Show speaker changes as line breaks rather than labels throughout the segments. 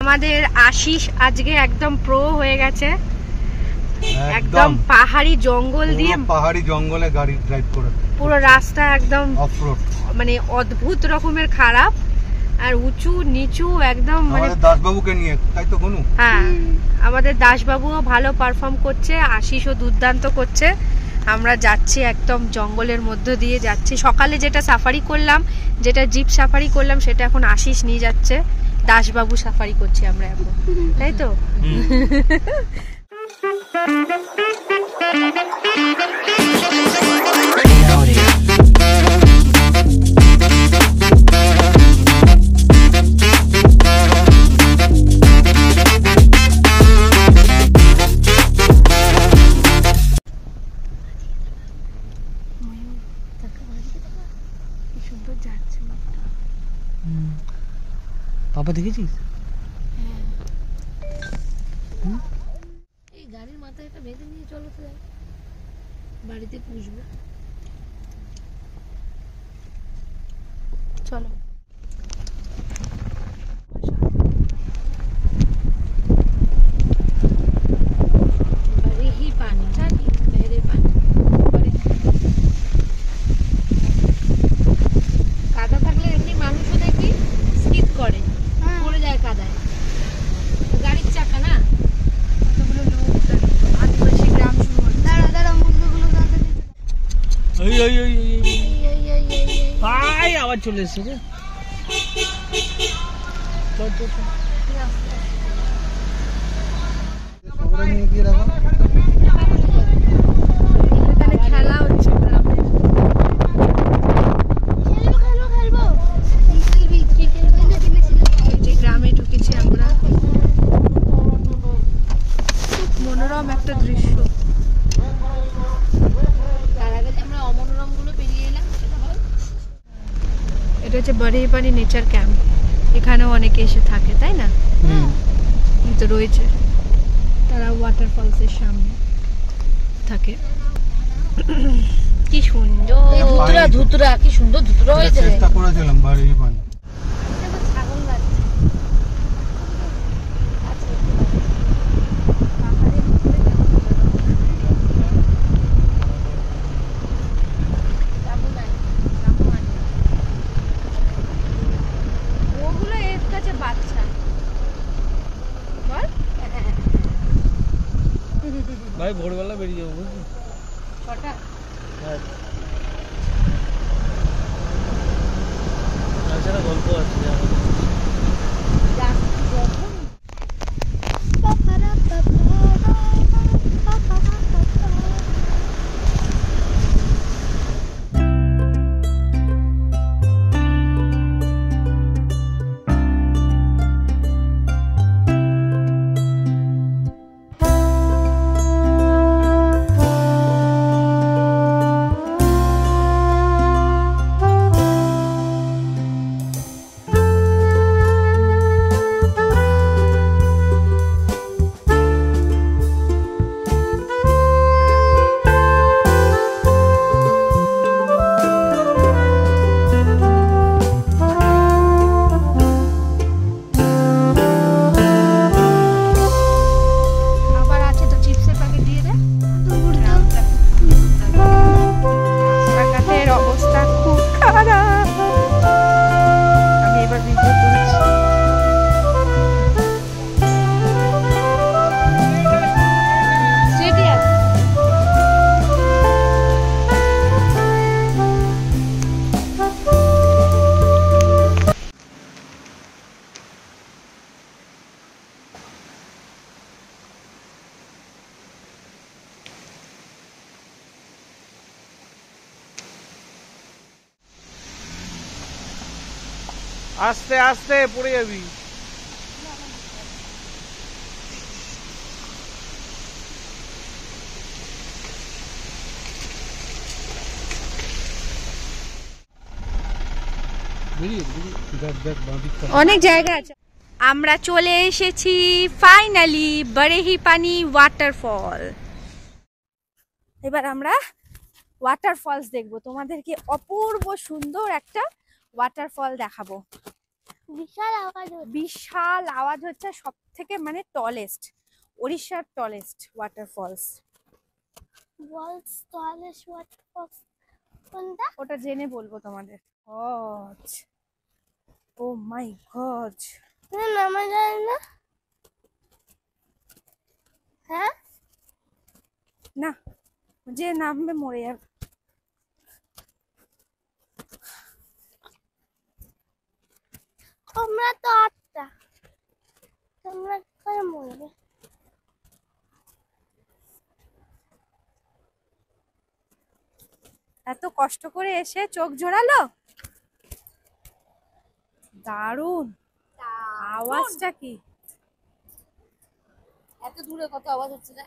আমাদের আশিস আজকে একদম প্রো হয়ে গেছে, একদম পাহাড়ি জঙ্গল দিয়ে,
পাহাড়ি জঙ্গলে গাড়ি ড্রাইভ করে
পুরো রাস্তা একদম
অফরোড,
মানে অদ্ভুত রকমের খারাপ আর উঁচু নিচু একদম। মানে
দাসবাবুকে নিয়ে, তাই তো গনু?
হ্যাঁ, আমাদের দাসবাবুও ভালো পারফর্ম করছে, আশিসও দুর্দান্ত করছে। আমরা যাচ্ছি একদম জঙ্গলের মধ্য দিয়ে যাচ্ছি। সকালে যেটা সাফারি করলাম, যেটা জিপ সাফারি করলাম, সেটা এখন আশিস নিয়ে যাচ্ছে। দাসবাবু সাফারি করছি আমরা এখন, তাই তো?
পাপা দেখেছিস?
এই গাড়ির মাথায় একটা বেঁধে নিয়ে চলো তো, বাড়িতে পুষবো। চলো। কাদা থাকলে এমনি মানুষও দেখি স্কিপ করে, পড়ে যায় কাদায়। গাড়ির চাকা না, কতগুলো লোক আদিবাসী গ্রাম শুরু হয়। দাঁড়া দাঁড়া, মুরগিগুলো
আবার চলে এসছে রে।
খেলা হচ্ছে গ্রামে ঢুকেছি আমরা। মনোরম একটা দৃশ্য। তার আগে আমরা অমনোরম গুলো পেরিয়ে এলাম। এটা হচ্ছে বরেহিপানি নেচার ক্যাম্প। এখানেও অনেকে এসে থাকে, তাই না? তো রয়েছে, তারা ওয়াটারফলসের সামনে থাকে। কি সুন্দর ধুতরা ধুতরা, কি সুন্দর ধুতরা হয়েছে।
চেষ্টা করেছিলাম বরেহিপানি।
ছাগল যাচ্ছে ওগুলো এর কাছে বাচ্চা। বল
ভাই ভোরবেলা বেরিয়ে যাবো, বুঝলি?
ছটা।
হ্যাঁ, তাছাড়া গল্প আছে আমাদের। আস্তে আস্তে পড়ে যাবি।
অনেক জায়গা আছে। আমরা চলে এসেছি ফাইনালি বরেহিপানি ওয়াটারফল। এবার আমরা ওয়াটারফলস দেখবো, তোমাদেরকে অপূর্ব সুন্দর একটা ওয়াটারফল দেখাবো।
বিশাল আওয়াজ হচ্ছে।
বিশাল আওয়াজ হচ্ছে, সব থেকে মানে টলেস্ট, ওড়িশার tallest waterfalls.
World's tallest waterfalls কোনটা?
ওটা জেনে বলবো তোমাদের। ও মাই গড,
নামা যায় না। হ্যাঁ
না যে নামবে মরে যাবে।
তোমরা তো 8টা, তোমরা করে মরবে।
এত কষ্ট করে এসে চোখ জোড়ালো, দারুণ। আওয়াজটা কি,
এত দূরে কত আওয়াজ হচ্ছে না।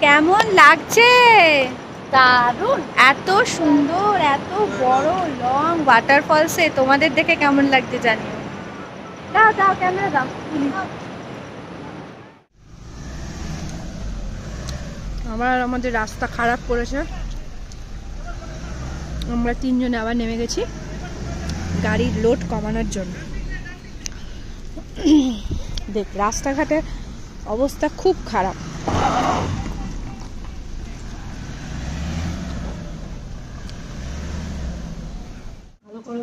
কেমন লাগছে?
দারুণ।
এত সুন্দর, এত বড় লং ওয়াটারফলসে তোমাদের দেখে কেমন লাগছে জানিও। দাও দাও ক্যামেরা দাও। আমাদের রাস্তা খারাপ করেছে, আমরা 3 জনে আবার নেমে গেছি গাড়ির লোড কমানোর জন্য। দেখ রাস্তাঘাটের অবস্থা খুব খারাপ। ভালো করে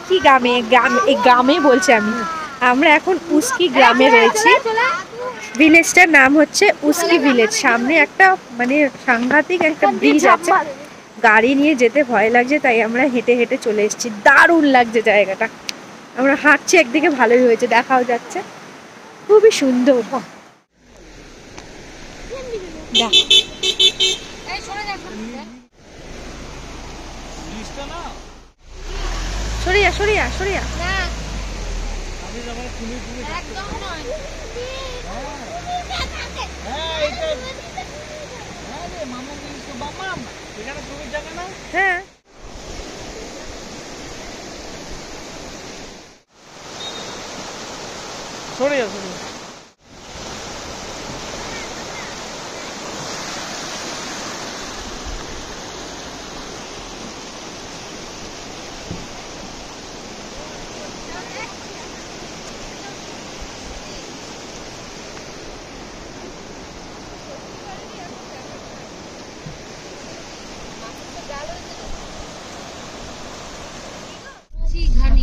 উস্কি গ্রামে বলছি আমরা এখন উস্কি গ্রামে রয়েছি। ভিলেজটার নাম হচ্ছে উস্কি ভিলেজ। সামনে একটা মানে সাংঘাতিক একটা ব্রিজ আছে, গাড়ি নিয়ে যেতে ভয় লাগছে, তাই আমরা হেঁটে হেঁটে চলে এসেছি। দারুণ লাগছে জায়গাটা, আমরা হাঁটছি, একদিকে ভালোই হয়েছে, দেখাও যাচ্ছে, খুবই সুন্দর। সরিয়া সরিয়া সরিয়া হ্যাঁ
সরিয়া সরিয়া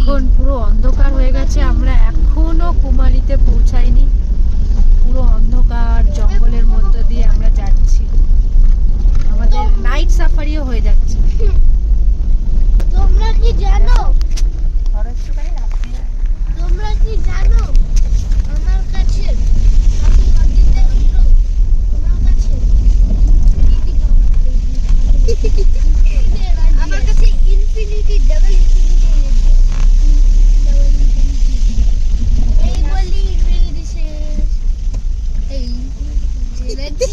এখন পুরো অন্ধকার হয়ে গেছে, আমরা এখনো কুমারীতে পৌঁছাইনি। পুরো অন্ধকার জঙ্গলের মধ্য দিয়ে আমরা যাচ্ছি, আমাদের নাইট সাফারিও হয়ে যাচ্ছে।
তোমরা কি জানো আমার কাছে আমি অদিতে হলো আমার কাছে আমার কাছে ইনফিনিটি ডাবল এই বলি রিডিশেস এই রেডি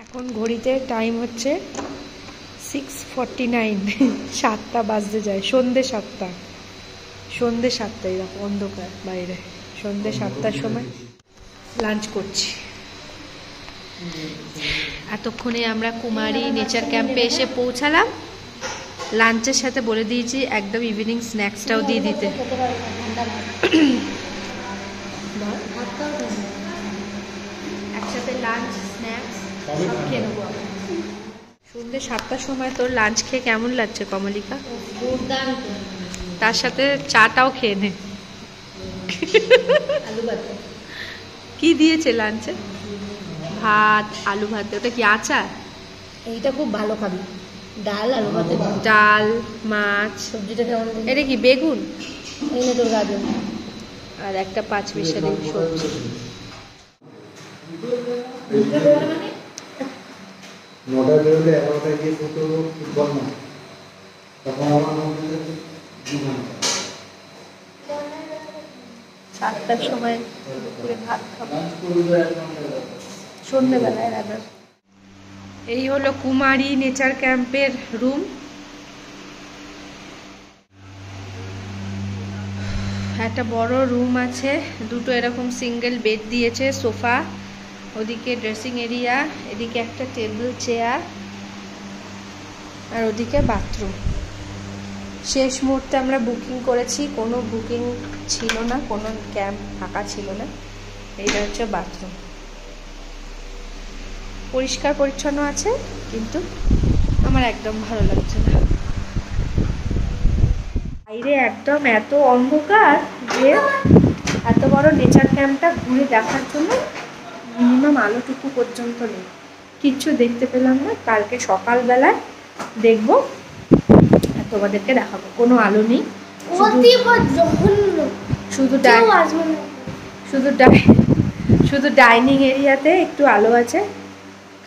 এখন ঘড়িতে টাইম হচ্ছে 6:49, 7টা বাজতে যায়, সন্ধ্যে 7টা, এরকম অন্ধকার বাইরে। সন্ধ্যে 7টার সময় লাঞ্চ করছি। এতক্ষণে আমরা কুমারী নেচার ক্যাম্পে এসে পৌঁছালাম। লাঞ্চের সাথে বলে দিয়েছি একদম ইভিনিং স্ন্যাক্সটাও দিয়ে দিতে। একসাথে লাঞ্চ স্ন্যাক্স সব খেয়ে নেবো। সন্ধ্যে 7টার সময় তোর লাঞ্চ খেয়ে কেমন লাগছে কমলিকা? তার সাথে চাটাও খেয়ে নে। কি দিয়েছে লাঞ্চে? ভাত, আলু ভাতে। ওটা কি আচার?
এইটা খুব ভালো খাবি, ডাল আলু ভাতে,
ডাল মাছ।
সবজিটা কেমন?
এটা কি বেগুন?
এই না তোর গাজর
আর একটা 5 মিশালি সবজি।
নটায় বেরোলে 11টায় গিয়ে পড়তে হলো ফুটবল না, তখন আমার মধ্যে 2 ঘন্টা।
7টার সময় দুপুরে ভাত খাবো, সন্ধ্যেবেলায় রান্না। এই হলো কুমারী নেচার ক্যাম্পের রুম। একটা বড় রুম আছে, দুটো এরকম সিঙ্গেল বেড দিয়েছে, সোফা, ওদিকে ড্রেসিং এরিয়া, এদিকে একটা টেবিল চেয়ার, আর ওদিকে বাথরুম। শেষ মুহূর্তে আমরা বুকিং করেছি, কোনো বুকিং ছিল না, কোনো ক্যাম্প ফাঁকা ছিল না। এইটা হচ্ছে বাথরুম, পরিষ্কার পরিচ্ছন্ন আছে, কিন্তু আমার একদম ভালো লাগছে না। বাইরে একদম এত অন্ধকার যে এত বড় নেচার ক্যাম্পটা ঘুরে দেখার জন্য মিনিমাম আলোটুকু পর্যন্ত নেই, কিচ্ছু দেখতে পেলাম না। কালকে সকালবেলায় দেখবো, তোমাদেরকে দেখাবো। কোনো আলো নেই, শুধু ডাইনিং এরিয়াতে একটু আলো আছে।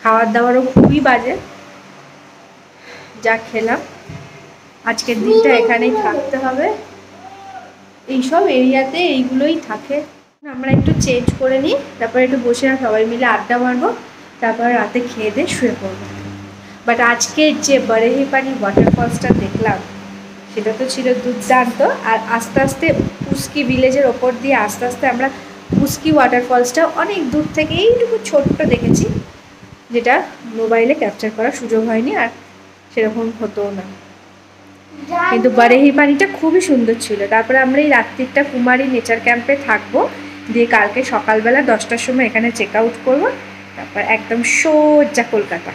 খাওয়ার দাওয়ারও খুবই বাজে, যা খেলাম। আজকের দিনটা এখানেই থাকতে হবে, এইসব এরিয়াতে এইগুলোই থাকে। আমরা একটু চেঞ্জ করে নিই, তারপরে একটু বসে সবাই মিলে আড্ডা মারবো, তারপর রাতে খেয়ে দিয়ে শুয়ে পড়বো। বাট আজকে যে বরেহি পানি ওয়াটারফলসটা দেখলাম সেটা তো ছিল দুর্দান্ত। আর আস্তে আস্তে উস্কি ভিলেজের ওপর দিয়ে আস্তে আস্তে আমরা উস্কি ওয়াটারফলসটা অনেক দূর থেকে এইটুকু ছোট্ট দেখেছি, যেটা মোবাইলে ক্যাপচার করার সুযোগ হয়নি, আর সেরকম হতো না। কিন্তু বারেহি পানিটা খুবই সুন্দর ছিল। তারপরে আমরা এই রাত্রিটা কুমারী নেচার ক্যাম্পে থাকবো, দিয়ে কালকে সকালবেলা 10টার সময় এখানে চেক আউট করবো, তারপর একদম সোজা কলকাতা।